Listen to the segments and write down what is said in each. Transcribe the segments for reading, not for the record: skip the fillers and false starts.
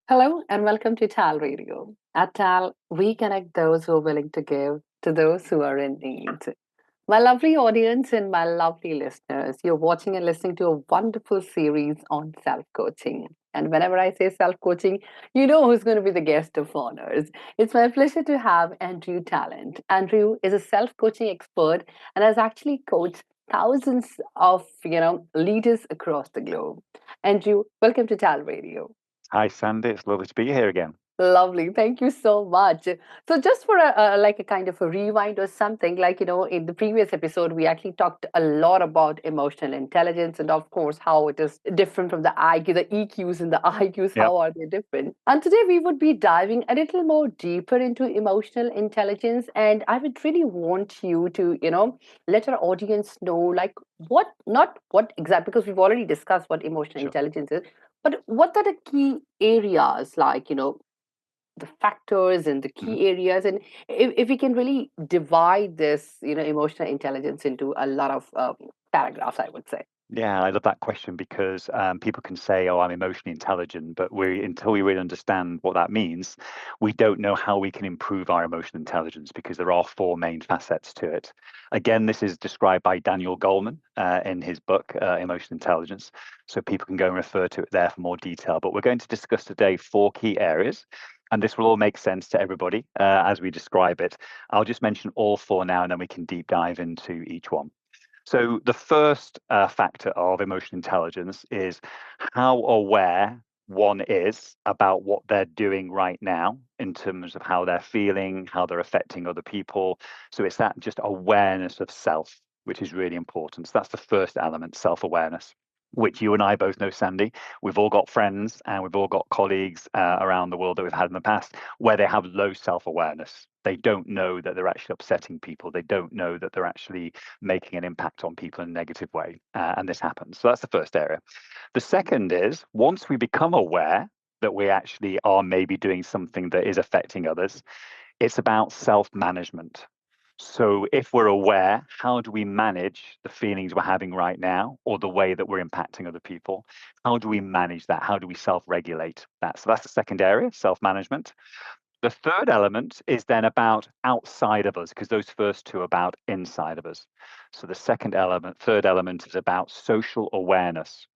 Hello and welcome to TAL Radio. At TAL, we connect those who are willing to give to those who are in need. My lovely audience and my lovely listeners, you're watching and listening to a wonderful series on self coaching. And whenever I say self coaching, you know who's going to be the guest of honors. It's my pleasure to have Andrew Talent. Andrew is a self coaching expert and has actually coached thousands of leaders across the globe. Andrew, welcome to TAL Radio. Hi, Sandy. It's lovely to be here again. Lovely. Thank you so much. So, just for a kind of a rewind or something, in the previous episode, we actually talked a lot about emotional intelligence and, of course, how it is different from the IQ, the EQs and the IQs. Yep. How are they different? And today we would be diving a little more deeper into emotional intelligence. And I would really want you to, let our audience know, like, not what exactly, because we've already discussed what emotional Sure. intelligence is, but what are the key areas, like, the factors and the key areas, and if we can really divide this emotional intelligence into a lot of paragraphs, I would say. Yeah, I love that question because people can say, "Oh, I'm emotionally intelligent," but until we really understand what that means, we don't know how we can improve our emotional intelligence because there are four main facets to it. Again, this is described by Daniel Goleman in his book, Emotional Intelligence, so people can go and refer to it there for more detail. But we're going to discuss today four key areas. And this will all make sense to everybody as we describe it. I'll just mention all four now, and then we can deep dive into each one. So the first factor of emotional intelligence is how aware one is about what they're doing right now in terms of how they're feeling, how they're affecting other people. So it's that just awareness of self, which is really important. So that's the first element, self-awareness, which you and I both know, Sandy. We've all got friends and we've all got colleagues around the world that we've had in the past where they have low self-awareness. They don't know that they're actually upsetting people. They don't know that they're actually making an impact on people in a negative way. And this happens. So that's the first area. The second is once we become aware that we actually are maybe doing something that is affecting others, it's about self-management. So if we're aware, how do we manage the feelings we're having right now or the way that we're impacting other people? How do we manage that? How do we self-regulate that? So that's the second area, self-management. The third element is then about outside of us, because those first two are about inside of us. So the third element is about social awareness.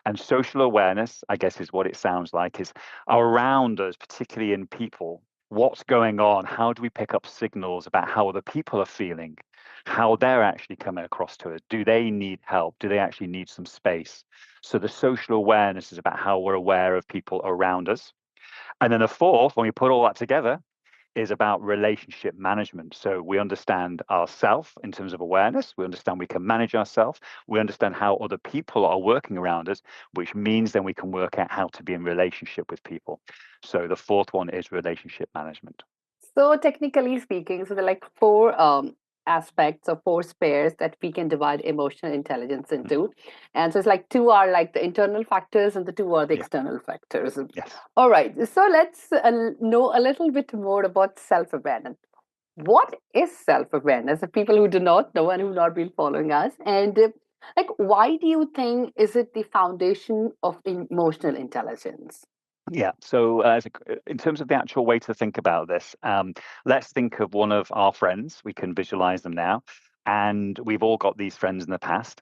And social awareness, I guess, is what it sounds like, is around us, particularly in people. What's going on? How do we pick up signals about how other people are feeling, how they're actually coming across to us? Do they need help? Do they actually need some space? So the social awareness is about how we're aware of people around us. And then the fourth, when we put all that together, is about relationship management. So we understand ourselves in terms of awareness. We understand we can manage ourselves. We understand how other people are working around us, which means then we can work out how to be in relationship with people. So the fourth one is relationship management. So technically speaking, so there are like four aspects or four spheres that we can divide emotional intelligence into. And so it's like two are like the internal factors and the two are the Yeah. external factors. Yes. All right. So let's know a little bit more about self-awareness. What is self-awareness? The people who do not know and who not been following us, and like, why do you think is it the foundation of emotional intelligence? Yeah. So, in terms of the actual way to think about this, let's think of one of our friends. We can visualize them now. And we've all got these friends in the past.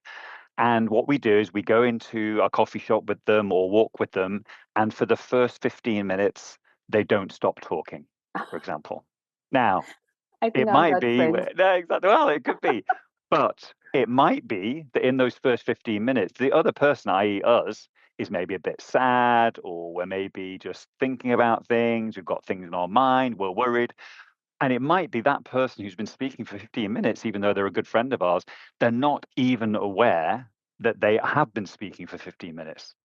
And what we do is we go into a coffee shop with them or walk with them. And for the first 15 minutes, they don't stop talking, for example. Now, I think it I'm might that be, friend. no, exactly, well, it could be, but it might be that in those first 15 minutes, the other person, i.e., us, is maybe a bit sad, or we're maybe just thinking about things. We've got things in our mind. We're worried. And it might be that person who's been speaking for 15 minutes, even though they're a good friend of ours, they're not even aware that they have been speaking for 15 minutes.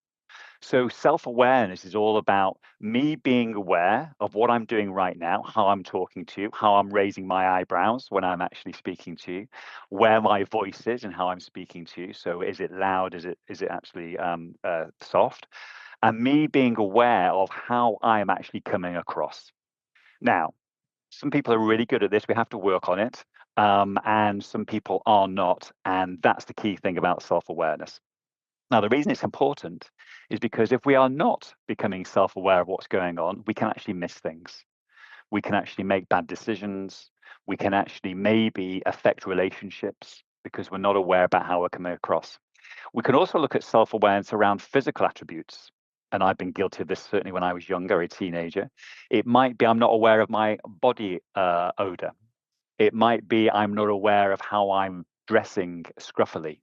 So self-awareness is all about me being aware of what I'm doing right now, how I'm talking to you, how I'm raising my eyebrows when I'm actually speaking to you, where my voice is and how I'm speaking to you. So is it loud? Is it actually soft? And me being aware of how I am actually coming across. Now, some people are really good at this. We have to work on it. and some people are not. And that's the key thing about self-awareness. Now, the reason it's important is because if we are not becoming self-aware of what's going on, we can actually miss things. We can actually make bad decisions. We can actually maybe affect relationships because we're not aware about how we're coming across. We can also look at self-awareness around physical attributes. And I've been guilty of this certainly when I was younger, a teenager. It might be I'm not aware of my body odor. It might be I'm not aware of how I'm dressing scruffily,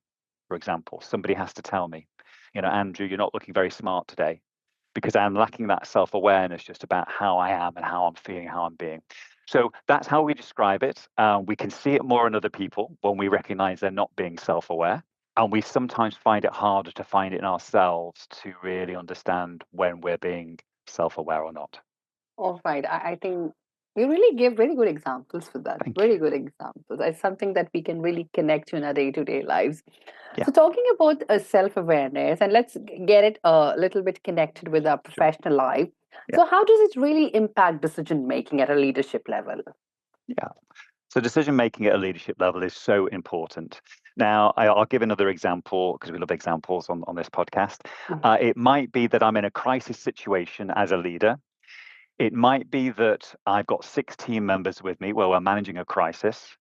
for example. Somebody has to tell me, Andrew, you're not looking very smart today, because I'm lacking that self-awareness just about how I am and how I'm feeling, how I'm being. So that's how we describe it. We can see it more in other people when we recognize they're not being self-aware. And we sometimes find it harder to find it in ourselves to really understand when we're being self-aware or not. All right. I think you really give very good examples for that. Thank Very you. good examples. It's something that we can really connect to in our day-to-day lives. Yeah, So, talking about self-awareness, and let's get it a little bit connected with our sure. professional life. Yeah, So, how does it really impact decision making at a leadership level? yeah. So decision making at a leadership level is so important. Now, I'll give another example because we love examples on this podcast. Mhm. It might be that I'm in a crisis situation as a leader. It might be that I've got 6 team members with me where we're managing a crisis.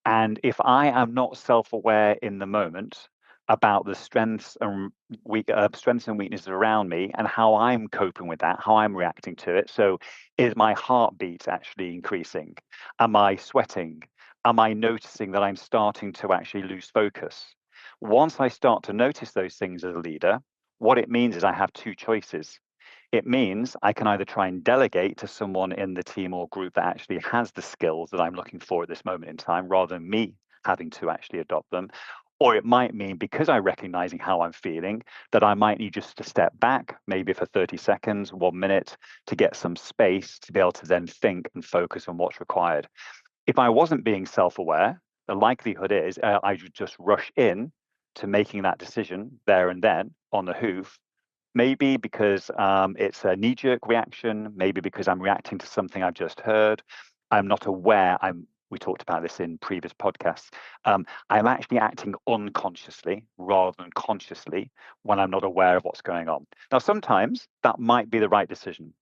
And if I am not self-aware in the moment about the strengths and weaknesses around me and how I'm coping with that, how I'm reacting to it. So is my heartbeat actually increasing? Am I sweating? Am I noticing that I'm starting to actually lose focus? Once I start to notice those things as a leader, what it means is I have 2 choices. It means I can either try and delegate to someone in the team or group that actually has the skills that I'm looking for at this moment in time, rather than me having to actually adopt them. Or it might mean, because I'm recognizing how I'm feeling, that I might need just to step back, maybe for 30 seconds, 1 minute, to get some space to be able to then think and focus on what's required. If I wasn't being self-aware, the likelihood is I would just rush in to making that decision there and then on the hoof. Maybe because it's a knee-jerk reaction, maybe because I'm reacting to something I've just heard. I'm not aware. We talked about this in previous podcasts. I'm actually acting unconsciously rather than consciously when I'm not aware of what's going on. Now, sometimes that might be the right decision,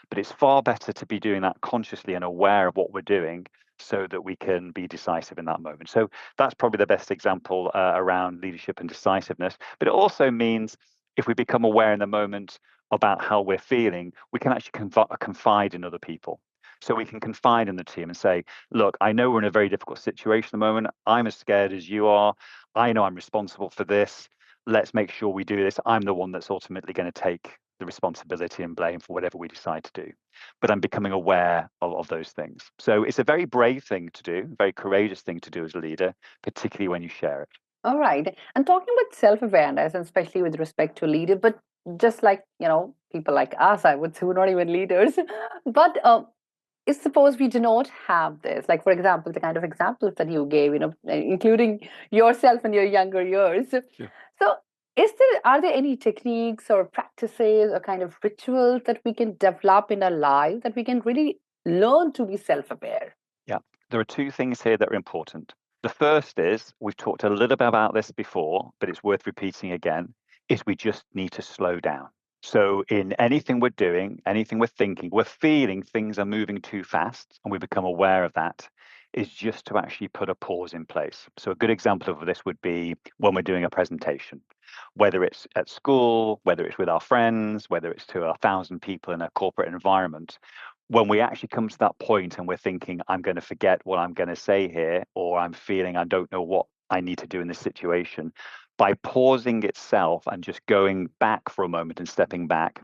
but it's far better to be doing that consciously and aware of what we're doing so that we can be decisive in that moment. So that's probably the best example around leadership and decisiveness. But it also means if we become aware in the moment about how we're feeling, we can actually confide in other people. So we can confide in the team and say, look, I know we're in a very difficult situation at the moment. I'm as scared as you are. I know I'm responsible for this. Let's make sure we do this. I'm the one that's ultimately going to take the responsibility and blame for whatever we decide to do. But I'm becoming aware of those things. So it's a very brave thing to do, a very courageous thing to do as a leader, particularly when you share it. All right. And talking about self-awareness, and especially with respect to leader, but just like, people like us, I would say we're not even leaders. But if suppose we do not have this, like, for example, the kind of examples that you gave, including yourself in your younger years. Yeah. So are there any techniques or practices or kind of rituals that we can develop in our life that we can really learn to be self-aware? Yeah, there are 2 things here that are important. The first is, we've talked a little bit about this before, but it's worth repeating again, is we just need to slow down. So in anything we're doing, anything we're thinking, we're feeling things are moving too fast and we become aware of that, is just to actually put a pause in place. So a good example of this would be when we're doing a presentation, whether it's at school, whether it's with our friends, whether it's to 1,000 people in a corporate environment. When we actually come to that point and we're thinking, I'm going to forget what I'm going to say here, or I'm feeling I don't know what I need to do in this situation, by pausing itself and just going back for a moment and stepping back,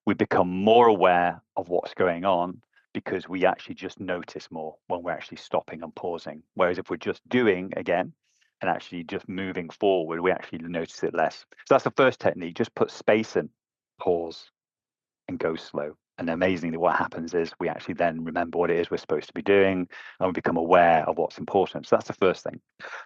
we become more aware of what's going on because we actually just notice more when we're actually stopping and pausing. Whereas if we're just doing again and actually just moving forward, we actually notice it less. So that's the first technique. Just put space in, pause, and go slow. And amazingly, what happens is we actually then remember what it is we're supposed to be doing and we become aware of what's important. So that's the first thing.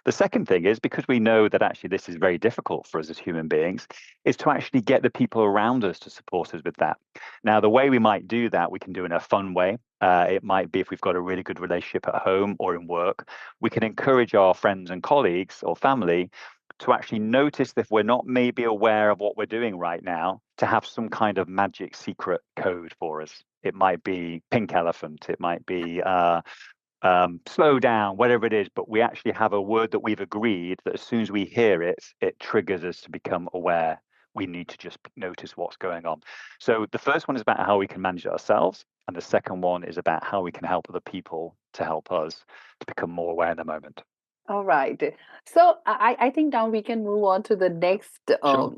The second thing is, because we know that actually this is very difficult for us as human beings, is to actually get the people around us to support us with that. Now, the way we might do that, we can do in a fun way. It might be if we've got a really good relationship at home or in work. We can encourage our friends and colleagues or family to actually notice if we're not maybe aware of what we're doing right now, to have some kind of magic secret code for us. It might be pink elephant, it might be slow down, whatever it is, but we actually have a word that we've agreed that as soon as we hear it, it triggers us to become aware. We need to just notice what's going on. So the first one is about how we can manage it ourselves. And the second one is about how we can help other people to help us to become more aware in the moment. All right. So I think now we can move on to the next Sure.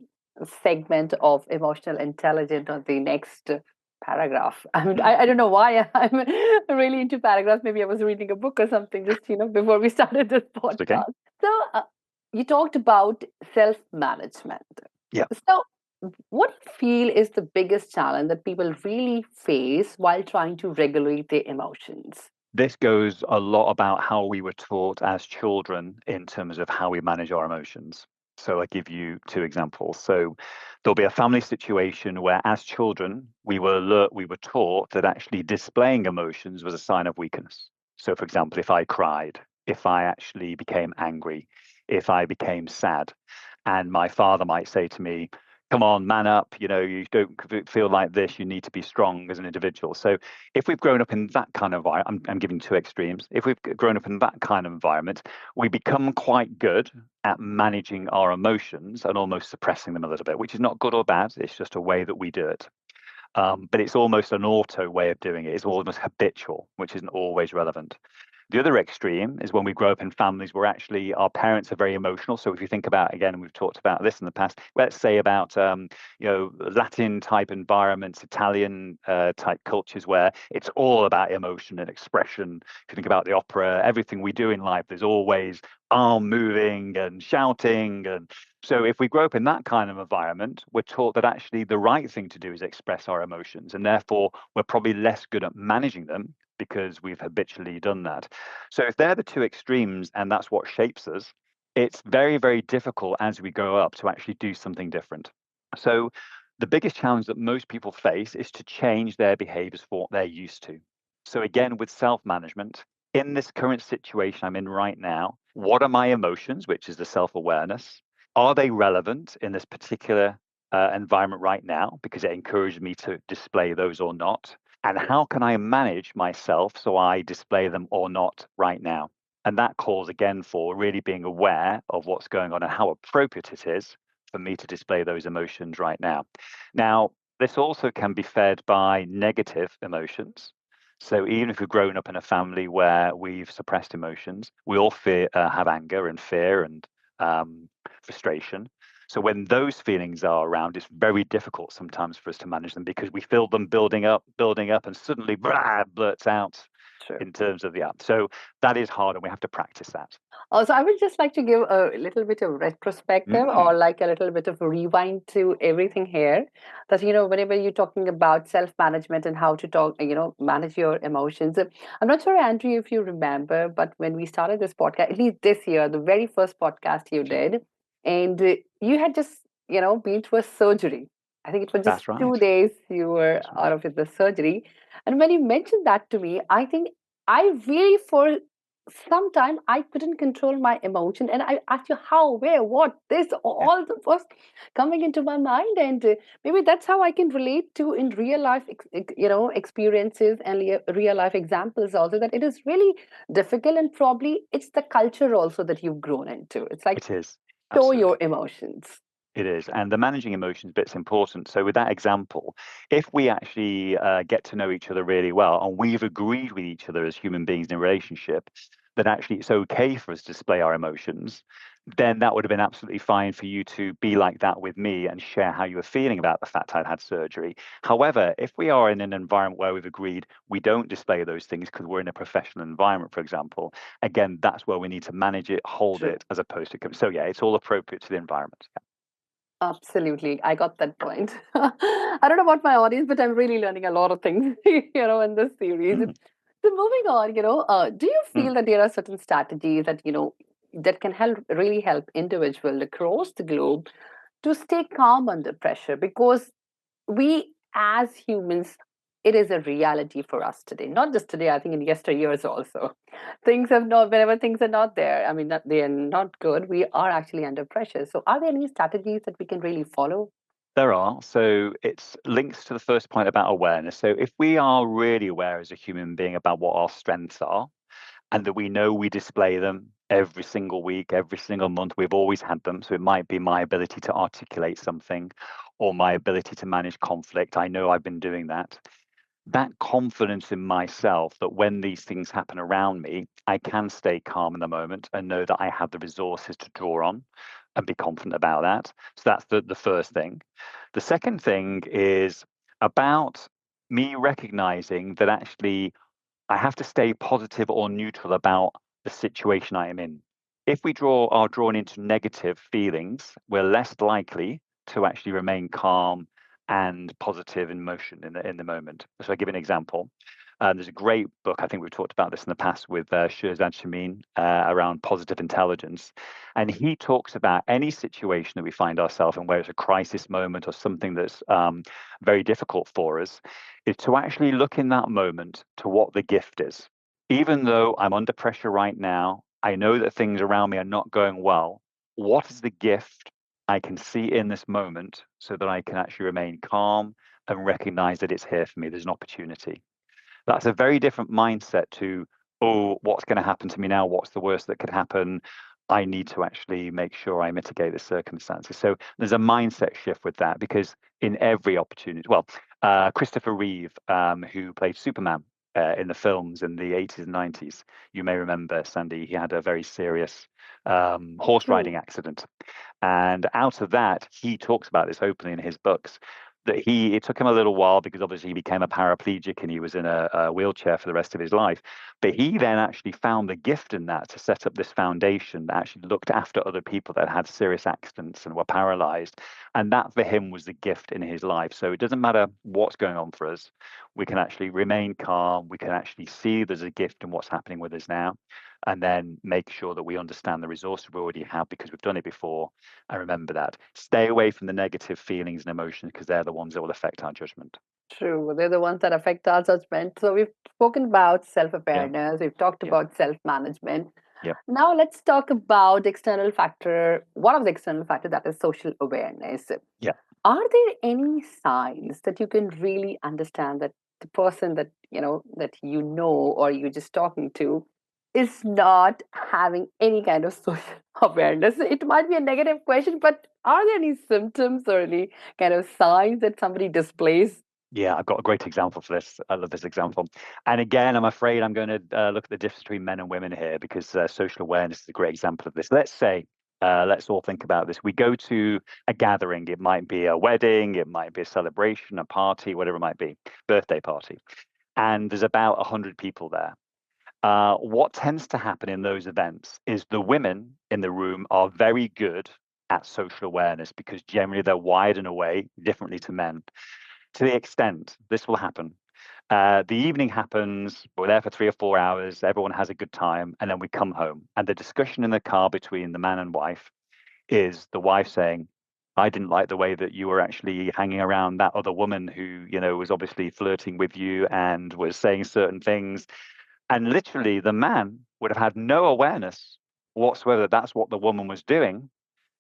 segment of emotional intelligence, or the next paragraph. I mean, Mm, I don't know why I'm really into paragraphs. Maybe I was reading a book or something just, before we started this it's okay. podcast. So you talked about self-management. Yeah. So what do you feel is the biggest challenge that people really face while trying to regulate their emotions? This goes a lot about how we were taught as children in terms of how we manage our emotions. So I give you two examples. So there'll be a family situation where, as children, we were taught that actually displaying emotions was a sign of weakness. So, for example, if I cried, if I actually became angry, if I became sad, and my father might say to me, "Come on, man up, you don't feel like this, you need to be strong as an individual." So if we've grown up in that kind of environment, I'm giving two extremes. If we've grown up in that kind of environment, we become quite good at managing our emotions and almost suppressing them a little bit, which is not good or bad. It's just a way that we do it. But it's almost an auto way of doing it. It's almost habitual, which isn't always relevant. The other extreme is when we grow up in families where actually our parents are very emotional. So if you think about, again, and we've talked about this in the past, let's say about Latin type environments, Italian type cultures where it's all about emotion and expression. If you think about the opera, everything we do in life, there's always arm moving and shouting. And so if we grow up in that kind of environment, we're taught that actually the right thing to do is express our emotions, and therefore we're probably less good at managing them because we've habitually done that. So if they're the two extremes and that's what shapes us, it's very, very difficult as we grow up to actually do something different. So the biggest challenge that most people face is to change their behaviors for what they're used to. So again, with self-management, in this current situation I'm in right now, what are my emotions, which is the self-awareness? Are they relevant in this particular environment right now because it encouraged me to display those or not? And how can I manage myself so I display them or not right now? And that calls again for really being aware of what's going on and how appropriate it is for me to display those emotions right now. Now, this also can be fed by negative emotions. So even if we've grown up in a family where we've suppressed emotions, we all have anger and fear and frustration. So when those feelings are around, it's very difficult sometimes for us to manage them because we feel them building up, and suddenly blah, blurts out True. in terms of the app. So that is hard, and we have to practice that. Also, I would just like to give a little bit of retrospective, or Mm, like a little bit of a rewind to everything here. That, whenever you're talking about self-management and how to talk, manage your emotions. I'm not sure, Andrew, if you remember, but when we started this podcast, at least this year, the very first podcast you sure. did, and you had just, been through a surgery. I think it was just That's right. 2 days you were That's out right. of the surgery. And when you mentioned that to me, I think I really, for sometime, I couldn't control my emotion, and I asked you how, where, what, this, Yeah, all the was coming into my mind, and maybe that's how I can relate to in real life, experiences and real life examples also, that it is really difficult, and probably it's the culture also that you've grown into. It's like it is. show your Absolutely. emotions. It is. And the managing emotions bit's important. So, with that example, if we actually get to know each other really well and we've agreed with each other as human beings in a relationship that actually it's okay for us to display our emotions, then that would have been absolutely fine for you to be like that with me and share how you were feeling about the fact I'd had surgery. However, if we are in an environment where we've agreed we don't display those things because we're in a professional environment, for example, again, that's where we need to manage it, hold True. it as opposed to. So, yeah, it's all appropriate to the environment. Absolutely. I got that point. I don't know about my audience, but I'm really learning a lot of things, in this series. Mm, So moving on, do you mm. feel that there are certain strategies that, that can really help individuals across the globe to stay calm under pressure? Because we as humans it is a reality for us today. Not just today, I think in yesteryears also. Things have not, whenever things are not there, I mean, they are not good, we are actually under pressure. So, are there any strategies that we can really follow? There are. So it's links to the first point about awareness. So if we are really aware as a human being about what our strengths are, and that we know we display them every single week, every single month. We've always had them. So it might be my ability to articulate something or my ability to manage conflict. I know I've been doing that. That confidence in myself that when these things happen around me, I can stay calm in the moment and know that I have the resources to draw on and be confident about that. So that's the first thing. The second thing is about me recognizing that actually I have to stay positive or neutral about the situation I am in. If we are drawn into negative feelings, we're less likely to actually remain calm and positive in motion in the moment. So I give an example. There's a great book, I think we've talked about this in the past with Shirzad Shamin around positive intelligence. And he talks about any situation that we find ourselves in where it's a crisis moment or something that's very difficult for us, is to actually look in that moment to what the gift is. Even though I'm under pressure right now, I know that things around me are not going well. What is the gift I can see in this moment so that I can actually remain calm and recognize that it's here for me? There's an opportunity. That's a very different mindset to, oh, what's going to happen to me now? What's the worst that could happen? I need to actually make sure I mitigate the circumstances. So there's a mindset shift with that because in every opportunity, well, Christopher Reeve, who played Superman in the films in the 80s and 90s, you may remember, Sandy, he had a very serious horse riding True. accident. And out of that, he talks about this openly in his books that it took him a little while because obviously he became a paraplegic and he was in a wheelchair for the rest of his life. But he then actually found the gift in that to set up this foundation that actually looked after other people that had serious accidents and were paralyzed. And that for him was the gift in his life. So it doesn't matter what's going on for us. We can actually remain calm. We can actually see there's a gift in what's happening with us now. And then make sure that we understand the resources we already have because we've done it before. And remember that. Stay away from the negative feelings and emotions because they're the ones that will affect our judgment. True. They're the ones that affect our judgment. So we've spoken about Yeah, self-awareness, we've talked yeah, about self-management. yeah, Now let's talk about external factor, one of the external factor that is social awareness. yeah. Are there any signs that you can really understand that the person that you know or you're just talking to is not having any kind of social awareness? It might be a negative question, but are there any symptoms or any kind of signs that somebody displays? Yeah, I've got a great example for this. I love this example. And again, I'm afraid I'm going to look at the difference between men and women here because social awareness is a great example of this. Let's say, let's all think about this. We go to a gathering. It might be a wedding, it might be a celebration, a party, whatever it might be, birthday party. And there's about 100 people there. What tends to happen in those events is the women in the room are very good at social awareness because generally they're wired in a way differently to men. To the extent this will happen, the evening happens, we're there for 3 or 4 hours, everyone has a good time, and then we come home. And the discussion in the car between the man and wife is the wife saying, I didn't like the way that you were actually hanging around that other woman who, was obviously flirting with you and was saying certain things. And literally, the man would have had no awareness whatsoever that that's what the woman was doing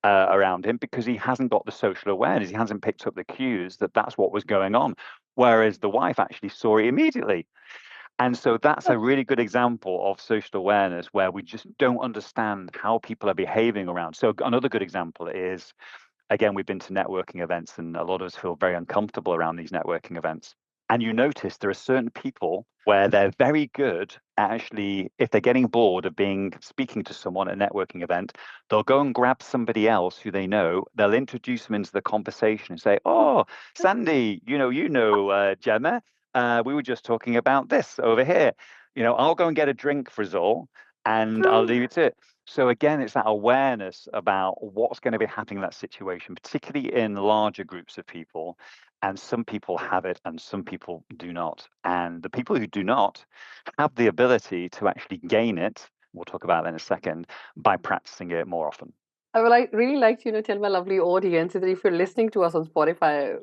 around him because he hasn't got the social awareness. He hasn't picked up the cues that that's what was going on. Whereas the wife actually saw it immediately. And so that's a really good example of social awareness where we just don't understand how people are behaving around. So another good example is, again, we've been to networking events and a lot of us feel very uncomfortable around these networking events. And you notice there are certain people where they're very good at actually, if they're getting bored of speaking to someone at a networking event, they'll go and grab somebody else who they know. They'll introduce them into the conversation and say, "Oh, Sandy, Gemma. We were just talking about this over here. I'll go and get a drink for us all, and I'll True. leave it to it." So again, it's that awareness about what's going to be happening in that situation, particularly in larger groups of people. And some people have it and some people do not. And the people who do not have the ability to actually gain it, we'll talk about that in a second, by practicing it more often. I would really like to, tell my lovely audience that if you're listening to us on Spotify,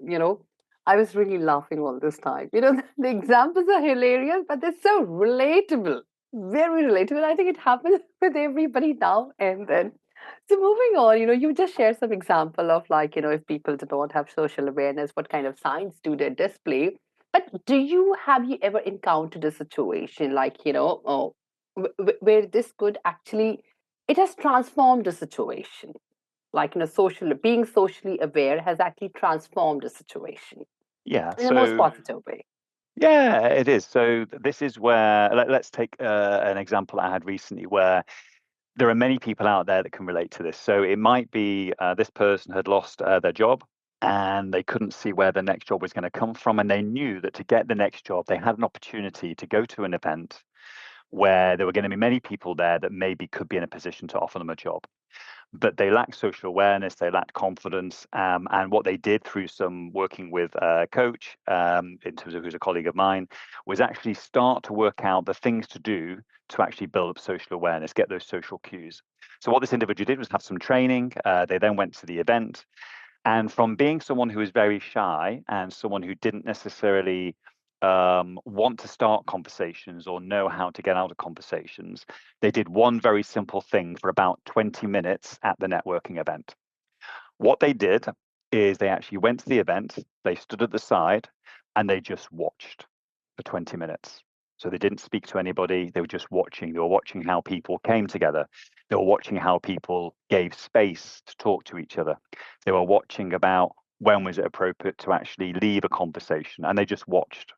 I was really laughing all this time. The examples are hilarious, but they're so relatable. Very relatable. I think it happens with everybody now and then. So moving on, you just share some example of like, if people do not have social awareness, what kind of signs do they display? But have you ever encountered a situation like, where this could actually, it has transformed the situation? Like, being socially aware has actually transformed the situation Yeah. in the most So positive way. yeah, it is. So this is where let's take an example I had recently where there are many people out there that can relate to this. So it might be this person had lost their job and they couldn't see where the next job was going to come from. And they knew that to get the next job, they had an opportunity to go to an event where there were going to be many people there that maybe could be in a position to offer them a job. But they lacked social awareness, they lacked confidence. And what they did through some working with a coach, in terms of who's a colleague of mine, was actually start to work out the things to do to actually build up social awareness, get those social cues. So what this individual did was have some training. They then went to the event. And from being someone who was very shy and someone who didn't necessarily want to start conversations or know how to get out of conversations, they did one very simple thing for about 20 minutes at the networking event. What they did is they actually went to the event, they stood at the side, and they just watched for 20 minutes. So they didn't speak to anybody, they were just watching. They were watching how people came together. They were watching how people gave space to talk to each other. They were watching about when was it appropriate to actually leave a conversation, and they just watched.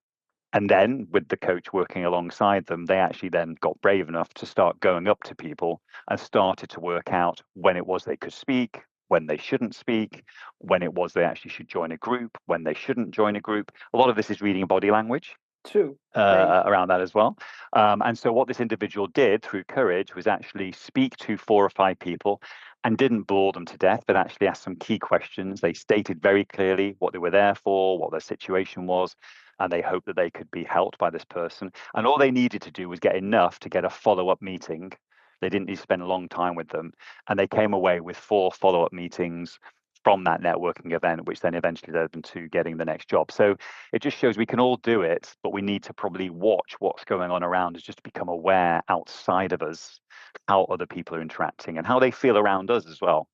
And then, with the coach working alongside them, they actually then got brave enough to start going up to people and started to work out when it was they could speak, when they shouldn't speak, when it was they actually should join a group, when they shouldn't join a group. A lot of this is reading body language True. Very true. around that as well. And so, what this individual did through courage was actually speak to 4 or 5 people and didn't bore them to death, but actually asked some key questions. They stated very clearly what they were there for, what their situation was, and they hoped that they could be helped by this person. And all they needed to do was get enough to get a follow-up meeting. They didn't need to spend a long time with them. And they came away with 4 follow-up meetings from that networking event, which then eventually led them to getting the next job. So it just shows we can all do it, but we need to probably watch what's going on around us just to become aware outside of us how other people are interacting and how they feel around us as well.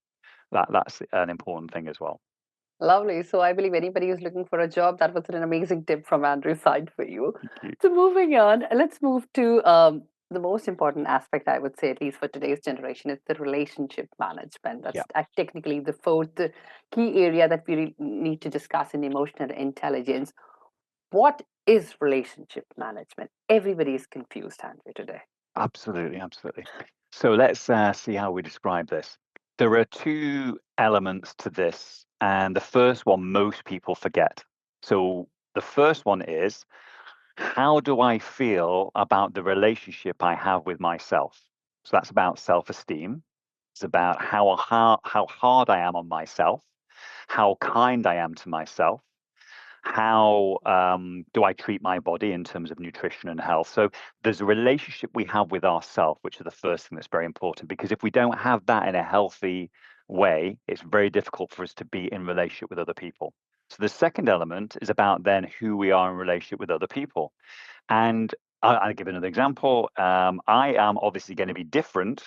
That's an important thing as well. Lovely. So I believe anybody who's looking for a job, that was an amazing tip from Andrew's side for you. Thank you. So moving on, let's move to the most important aspect, I would say, at least for today's generation, is the relationship management. That's Yeah, technically the fourth key area that we need to discuss in emotional intelligence. What is relationship management? Everybody is confused, Andrew, today. absolutely, absolutely. So let's see how we describe this. There are 2 elements to this, and the first one most people forget. So the first one is, how do I feel about the relationship I have with myself? So that's about self-esteem. It's about how hard I am on myself, how kind I am to myself, how do I treat my body in terms of nutrition and health. So there's a relationship we have with ourselves, which is the first thing that's very important, because if we don't have that in a healthy way, it's very difficult for us to be in relationship with other people. So the second element is about then who we are in relationship with other people. And I'll give another example. I am obviously going to be different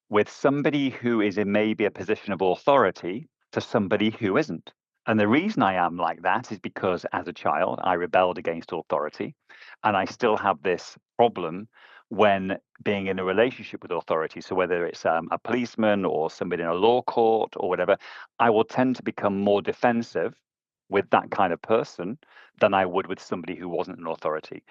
with somebody who is in maybe a position of authority to somebody who isn't. And the reason I am like that is because as a child, I rebelled against authority. And I still have this problem when being in a relationship with authority. So whether it's a policeman or somebody in a law court or whatever, I will tend to become more defensive with that kind of person than I would with somebody who wasn't an authority.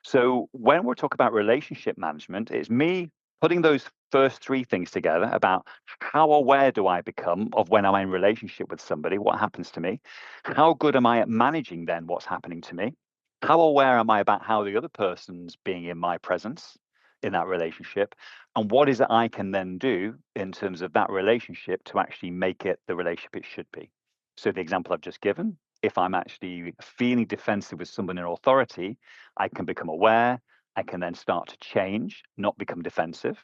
So when we're talking about relationship management, it's me putting those first 3 things together about how aware do I become of when I'm in relationship with somebody, what happens to me? How good am I at managing then what's happening to me? How aware am I about how the other person's being in my presence in that relationship? And what is it I can then do in terms of that relationship to actually make it the relationship it should be? So the example I've just given, if I'm actually feeling defensive with someone in authority, I can become aware. I can then start to change, not become defensive,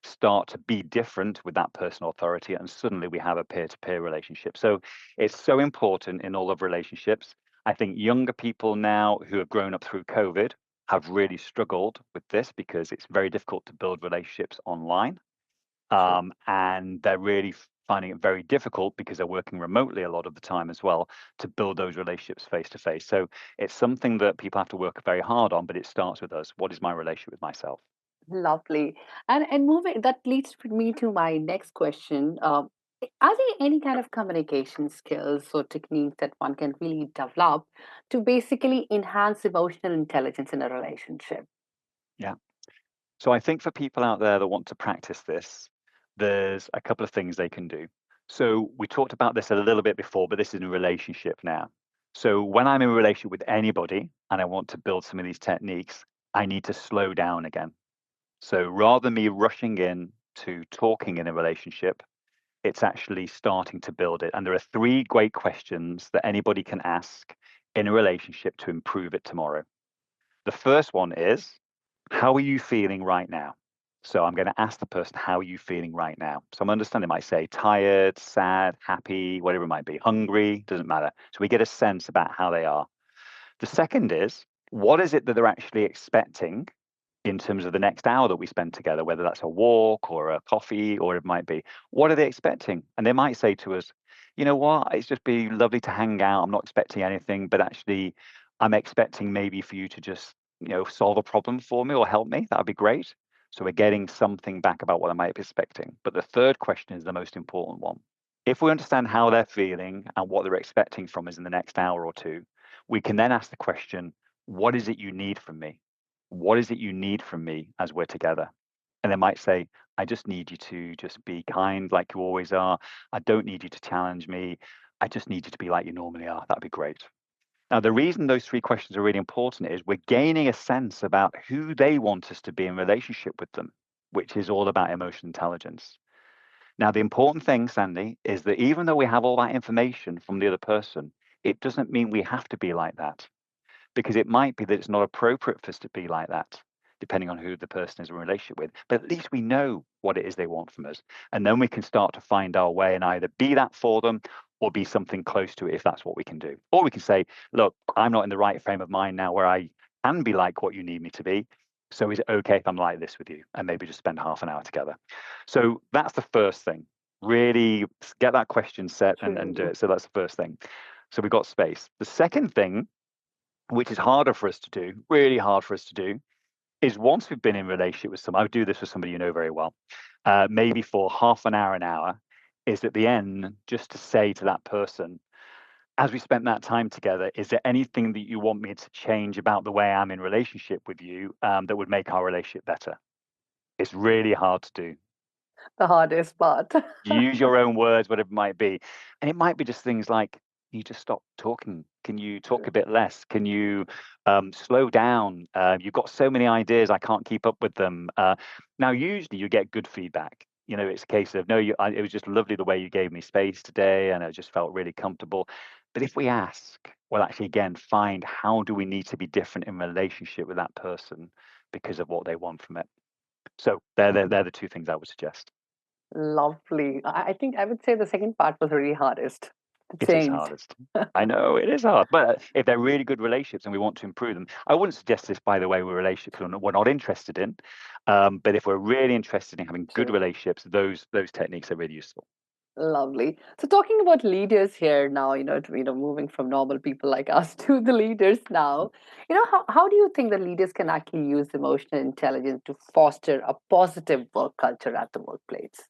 start to be different with that personal authority, and suddenly we have a peer-to-peer relationship. So it's so important in all of relationships. I think younger people now who have grown up through COVID have really struggled with this because it's very difficult to build relationships online. True. And they're really finding it very difficult because they're working remotely a lot of the time as well to build those relationships face to face. So it's something that people have to work very hard on, but it starts with us. What is my relationship with myself? Lovely. And moving, that leads me to my next question. Are there any kind of communication skills or techniques that one can really develop to basically enhance emotional intelligence in a relationship? Yeah. So I think for people out there that want to practice this, there's a couple of things they can do. So we talked about this a little bit before, but this is in a relationship now. So when I'm in a relationship with anybody and I want to build some of these techniques, I need to slow down again. So rather than me rushing in to talking in a relationship, it's actually starting to build it. And there are three great questions that anybody can ask in a relationship to improve it tomorrow. The first one is, how are you feeling right now? So I'm going to ask the person, how are you feeling right now? So I'm understanding they might say tired, sad, happy, whatever it might be, hungry, doesn't matter. So we get a sense about how they are. The second is, what is it that they're actually expecting in terms of the next hour that we spend together, whether that's a walk or a coffee or it might be, what are they expecting? And they might say to us, you know what, it's just be lovely to hang out. I'm not expecting anything, but actually I'm expecting maybe for you to just, solve a problem for me or help me. That would be great. So we're getting something back about what I might be expecting. But the third question is the most important one. If we understand how they're feeling and what they're expecting from us in the next hour or two, we can then ask the question, what is it you need from me? What is it you need from me as we're together? And they might say, I just need you to just be kind like you always are. I don't need you to challenge me. I just need you to be like you normally are. That'd be great. Now, the reason those three questions are really important is we're gaining a sense about who they want us to be in relationship with them, which is all about emotional intelligence. Now, the important thing, Sandy, is that even though we have all that information from the other person, it doesn't mean we have to be like that because it might be that it's not appropriate for us to be like that, depending on who the person is in a relationship with. But at least we know what it is they want from us. And then we can start to find our way and either be that for them or be something close to it if that's what we can do. Or we can say, look, I'm not in the right frame of mind now where I can be like what you need me to be. So is it okay if I'm like this with you? And maybe just spend half an hour together. So that's the first thing. Really get that question set and do True. it. So that's the first thing. So we've got space. The second thing, which is harder for us to do, really hard for us to do, is once we've been in a relationship with someone, I would do this with somebody you know very well, maybe for half an hour, is at the end just to say to that person, as we spent that time together, is there anything that you want me to change about the way I'm in relationship with you that would make our relationship better? It's really hard to do. The hardest part. Use your own words, whatever it might be. And it might be just things like, can you just stop talking? Can you talk a True. bit less? Can you slow down? You've got so many ideas, I can't keep up with them. Now, usually you get good feedback. It's a case of, no, it was just lovely the way you gave me space today, and I just felt really comfortable. But if we ask, well, actually, again, find how do we need to be different in relationship with that person because of what they want from it. So they're the two things I would suggest. Lovely. I think I would say the second part was really hardest to It is change. hardest. I know it is hard, but if they're really good relationships and we want to improve them, I wouldn't suggest this, by the way, with relationships we're not interested in. But if we're really interested in having good True. relationships, those techniques are really useful. Lovely. So talking about leaders here now, moving from normal people like us to the leaders now, how do you think the leaders can actually use emotional intelligence to foster a positive work culture at the workplace?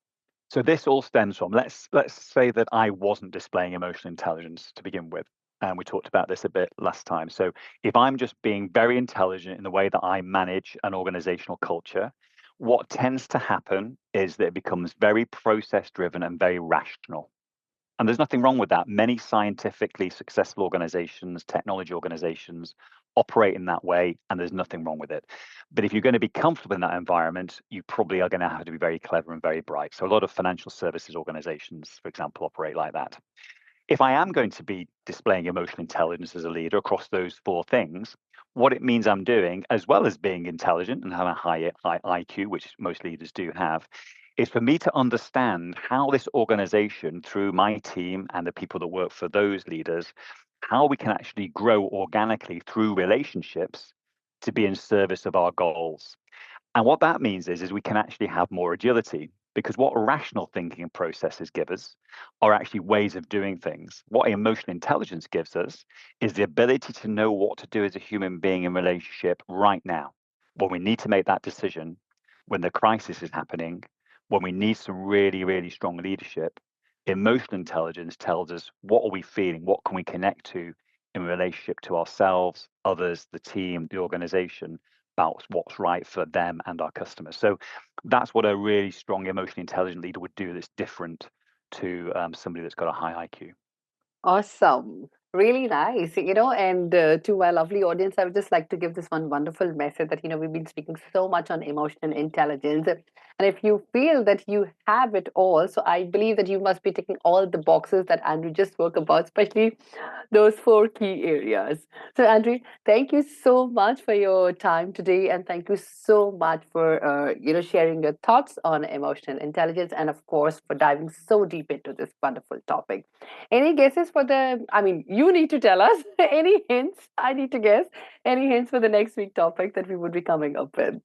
So this all stems from let's say that I wasn't displaying emotional intelligence to begin with. And we talked about this a bit last time. So if I'm just being very intelligent in the way that I manage an organizational culture, what tends to happen is that it becomes very process driven and very rational. And there's nothing wrong with that. Many scientifically successful organizations, technology organizations operate in that way, and there's nothing wrong with it. But if you're going to be comfortable in that environment, you probably are going to have to be very clever and very bright. So a lot of financial services organizations, for example, operate like that. If I am going to be displaying emotional intelligence as a leader across those four things, what it means I'm doing, as well as being intelligent and having a high IQ, which most leaders do have, is for me to understand how this organization, through my team and the people that work for those leaders, how we can actually grow organically through relationships to be in service of our goals. And what that means is we can actually have more agility, because what rational thinking and processes give us are actually ways of doing things. What emotional intelligence gives us is the ability to know what to do as a human being in relationship right now, when we need to make that decision, when the crisis is happening, when we need some really, really strong leadership. Emotional intelligence tells us what are we feeling, what can we connect to in relationship to ourselves, others, the team, the organization, about what's right for them and our customers. So that's what a really strong, emotionally intelligent leader would do that's different to somebody that's got a high IQ. Awesome. Really nice. And to my lovely audience, I would just like to give this one wonderful message that, we've been speaking so much on emotional intelligence. And if you feel that you have it all, so I believe that you must be ticking all the boxes that Andrew just spoke about, especially those four key areas. So, Andrew, thank you so much for your time today. And thank you so much for, sharing your thoughts on emotional intelligence. And of course, for diving so deep into this wonderful topic. Any guesses for you need to tell us. Any hints? I need to guess. Any hints for the next week topic that we would be coming up with?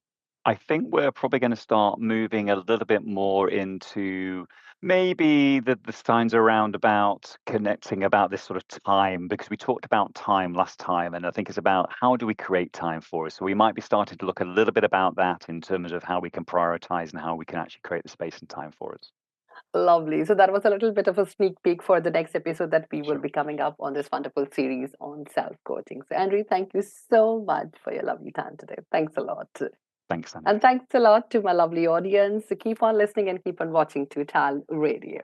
I think we're probably going to start moving a little bit more into maybe the signs around about connecting about this sort of time, because we talked about time last time, and I think it's about how do we create time for us. So we might be starting to look a little bit about that in terms of how we can prioritize and how we can actually create the space and time for us. Lovely. So that was a little bit of a sneak peek for the next episode that we will Sure. be coming up on this wonderful series on self coaching. So, Andrew, thank you so much for your lovely time today. Thanks a lot. Thanks, Sandy. And thanks a lot to my lovely audience. So keep on listening and keep on watching to Tal Radio.